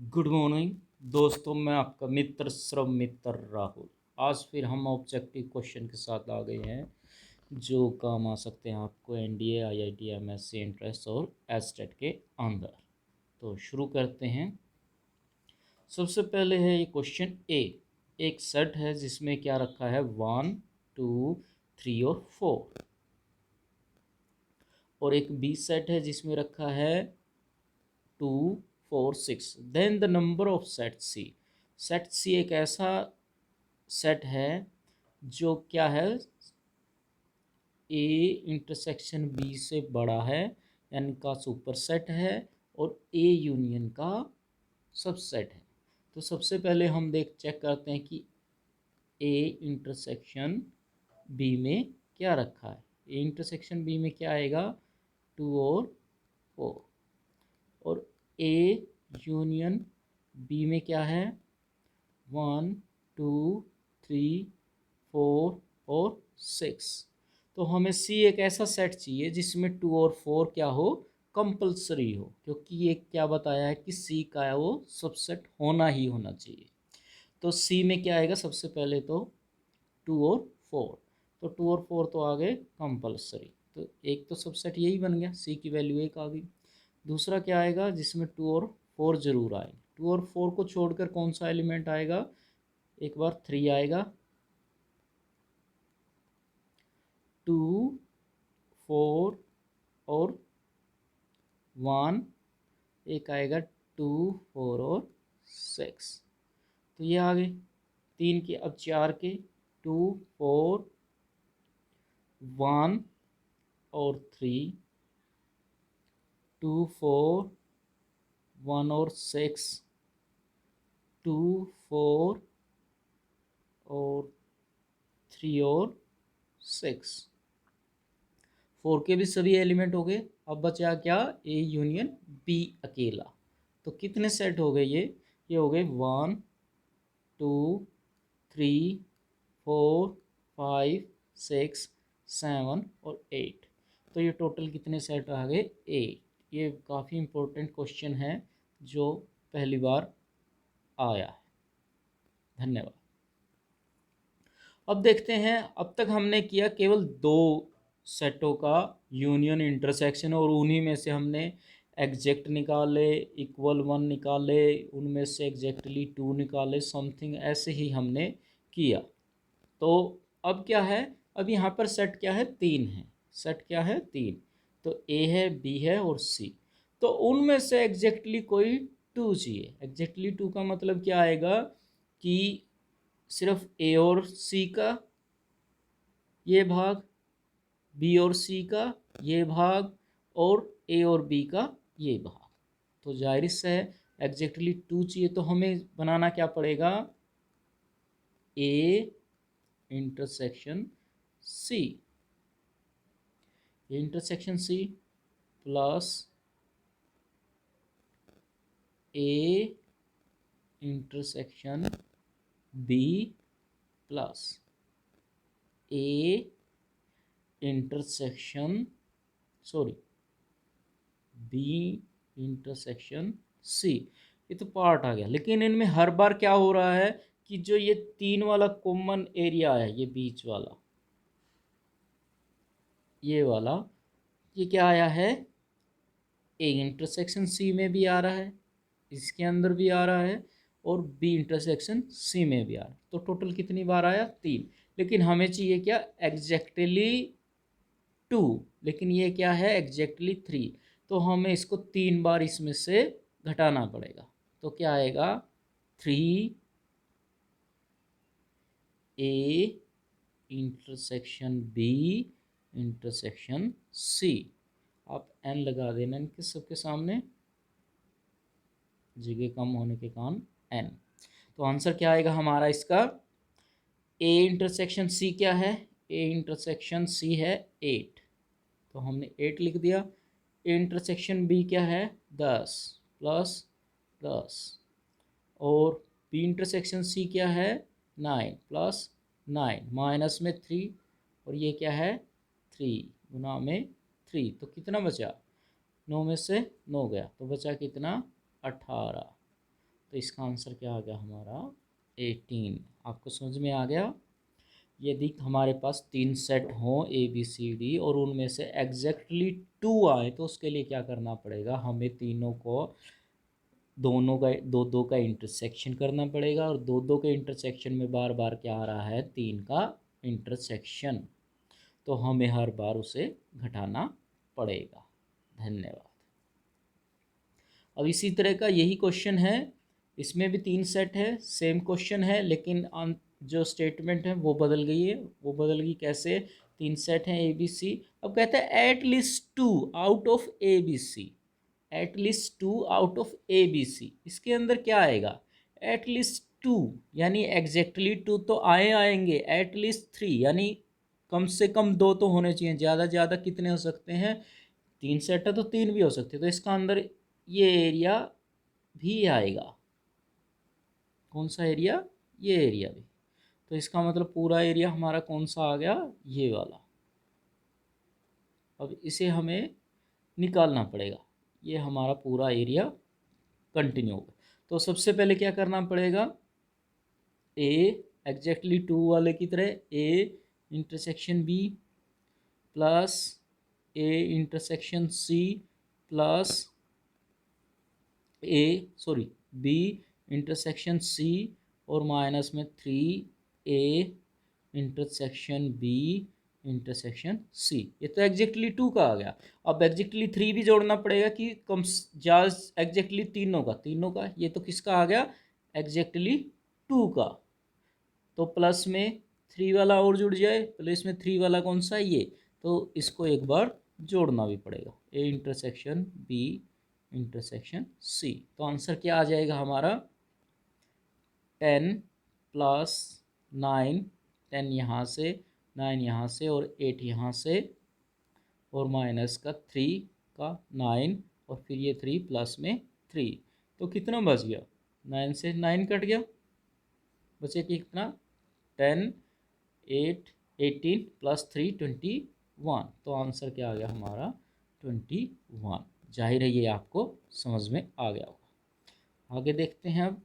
Good morning दोस्तों, मैं आपका मित्र श्रव मित्र राहुल। आज फिर हम ऑब्जेक्टिव क्वेश्चन के साथ आ गए हैं जो काम आ सकते हैं आपको एनडीए, आईआईटी, एमएससी एंट्रेंस और एस्टेट के अंदर। तो शुरू करते हैं। सबसे पहले है ये क्वेश्चन ए। एक सेट है जिसमें क्या रखा है 1, 2, 3 और 4, और एक बी सेट है जिसमें रखा है 2, 4, 6। Then the number of set c. Set c एक ऐसा सेट है जो क्या है, ए इंटरसेक्शन बी से बड़ा है, यानी का सुपर सेट है, और ए यूनियन का सबसेट है। तो सबसे पहले हम चेक करते हैं कि ए इंटरसेक्शन बी में क्या रखा है। ए इंटरसेक्शन बी में क्या आएगा, 2 और 4, और ए यूनियन बी में क्या है, 1, 2, 3, 4 और 6। तो हमें सी एक ऐसा सेट चाहिए जिसमें 2 और 4 क्या हो, कंपलसरी हो, क्योंकि ये क्या बताया है कि सी का है वो सबसेट होना ही होना चाहिए। तो सी में क्या आएगा, सबसे पहले तो 2 और 4। तो 2 और 4 तो आ गए कंपलसरी, तो एक तो सबसेट यही बन गया, सी की वैल्यू एक आ गई। दूसरा क्या आएगा जिसमें 2 और 4 जरूर आएंगे। 2 और 4 को छोड़कर कौन सा एलिमेंट आएगा, एक बार 3 आएगा, 2, 4 और 1, एक आएगा 2, 4 और 6। तो ये आ गए तीन के। अब चार के, 2, 4, 1 और 3, 2, 4, 1 और 6, 2, 4 और 3 और 6। 4 के भी सभी एलिमेंट हो गए। अब बचा क्या, ए यूनियन बी अकेला। तो कितने सेट हो गए ये हो गए 1, 2, 3, 4, 5, 6, 7 और 8। तो ये टोटल कितने सेट आ गए, 8। ये काफ़ी इम्पोर्टेंट क्वेश्चन है जो पहली बार आया है। धन्यवाद। अब देखते हैं, अब तक हमने किया केवल दो सेटों का यूनियन इंटरसेक्शन, और उन्हीं में से हमने एग्जैक्ट निकाले, इक्वल 1 निकाले, उनमें से एग्जैक्टली 2 निकाले, समथिंग ऐसे ही हमने किया। तो अब क्या है, अब यहाँ पर सेट क्या है, 3 है। सेट क्या है, 3। तो ए है, बी है और सी। तो उनमें से एग्जैक्टली कोई 2 चाहिए। एग्जैक्टली 2 का मतलब क्या आएगा कि सिर्फ ए और सी का ये भाग, बी और सी का ये भाग, और ए और बी का ये भाग। तो जाहिर से है एग्जैक्टली 2 चाहिए, तो हमें बनाना क्या पड़ेगा, A intersection C. Intersection C plus A intersection B plus A intersection sorry B intersection C. ये तो पार्ट आ गया, लेकिन इनमें हर बार क्या हो रहा है कि जो ये 3 वाला कॉमन एरिया है, ये बीच वाला, ये वाला, ये क्या आया है, ए इंटरसेक्शन सी में भी आ रहा है, इसके अंदर भी आ रहा है, और बी इंटरसेक्शन सी में भी आ रहा है। तो टोटल कितनी बार आया, 3। लेकिन हमें चाहिए क्या, एग्जैक्टली 2। लेकिन ये क्या है, एग्जैक्टली 3। तो हमें इसको 3 बार इसमें से घटाना पड़ेगा। तो क्या आएगा, 3 A intersection B intersection C. आप एन लगा देना इनके सबके सामने, जगह कम होने के कारण एन। तो आंसर क्या आएगा हमारा इसका, ए इंटरसेक्शन सी क्या है, ए इंटरसेक्शन सी है 8, तो हमने 8 लिख दिया। ए इंटरसेक्शन बी क्या है, 10 प्लस 10, और बी इंटरसेक्शन सी क्या है, 9 प्लस 9 माइनस में 3, और ये क्या है, 3 गुना में 3। तो कितना बचा, 9 में से 9 गया तो बचा कितना, 18। तो इसका आंसर क्या आ गया हमारा 18। आपको समझ में आ गया। यदि हमारे पास 3 सेट हों ABCD और उनमें से एग्जैक्टली 2 आए तो उसके लिए क्या करना पड़ेगा, हमें तीनों को दोनों का दो दो का इंटरसेक्शन करना पड़ेगा, और दो दो के इंटरसेक्शन में बार बार क्या आ रहा है, 3 का इंटरसेक्शन, तो हमें हर बार उसे घटाना पड़ेगा। धन्यवाद। अब इसी तरह का यही क्वेश्चन है, इसमें भी 3 सेट है, सेम क्वेश्चन है, लेकिन जो स्टेटमेंट है वो बदल गई है। वो बदल गई कैसे, 3 सेट हैं ABC। अब कहते हैं at least 2 out of ABC, at least 2 out of ABC। इसके अंदर क्या आएगा, एट लीस्ट 2 यानी एग्जैक्टली 2 तो आएंगे, एट लीस्ट 3 यानी कम से कम 2 तो होने चाहिए, ज़्यादा ज़्यादा कितने हो सकते हैं, 3 सेट है तो 3 भी हो सकते हैं। तो इसका अंदर ये एरिया भी आएगा। कौन सा एरिया, ये एरिया भी। तो इसका मतलब पूरा एरिया हमारा कौन सा आ गया, ये वाला। अब इसे हमें निकालना पड़ेगा, ये हमारा पूरा एरिया कंटिन्यू होगा। तो सबसे पहले क्या करना पड़ेगा, ए एग्जैक्टली 2 वाले की तरह A intersection B plus A intersection C plus B intersection C और माइनस में 3A intersection B intersection C. ये तो एग्जैक्टली 2 का आ गया। अब एग्जैक्टली 3 भी जोड़ना पड़ेगा कि कम एग्जैक्टली तीनों का। ये तो किसका आ गया, एग्जैक्टली 2 का। तो प्लस में 3 वाला और जुड़ जाए, प्लस में 3 वाला कौन सा है, ये। तो इसको एक बार जोड़ना भी पड़ेगा, A intersection B intersection C. तो आंसर क्या आ जाएगा हमारा, 10 प्लस 9, 10 यहाँ से, 9 यहाँ से और 8 यहाँ से, और माइनस का 3 का 9 और फिर ये 3 प्लस में 3। तो कितना बच गया, 9 से 9 कट गया, बचे कितना 10, 8, 18 प्लस 3 21। तो आंसर क्या आ गया हमारा 21। जाहिर है ये आपको समझ में आ गया होगा। आगे देखते हैं अब।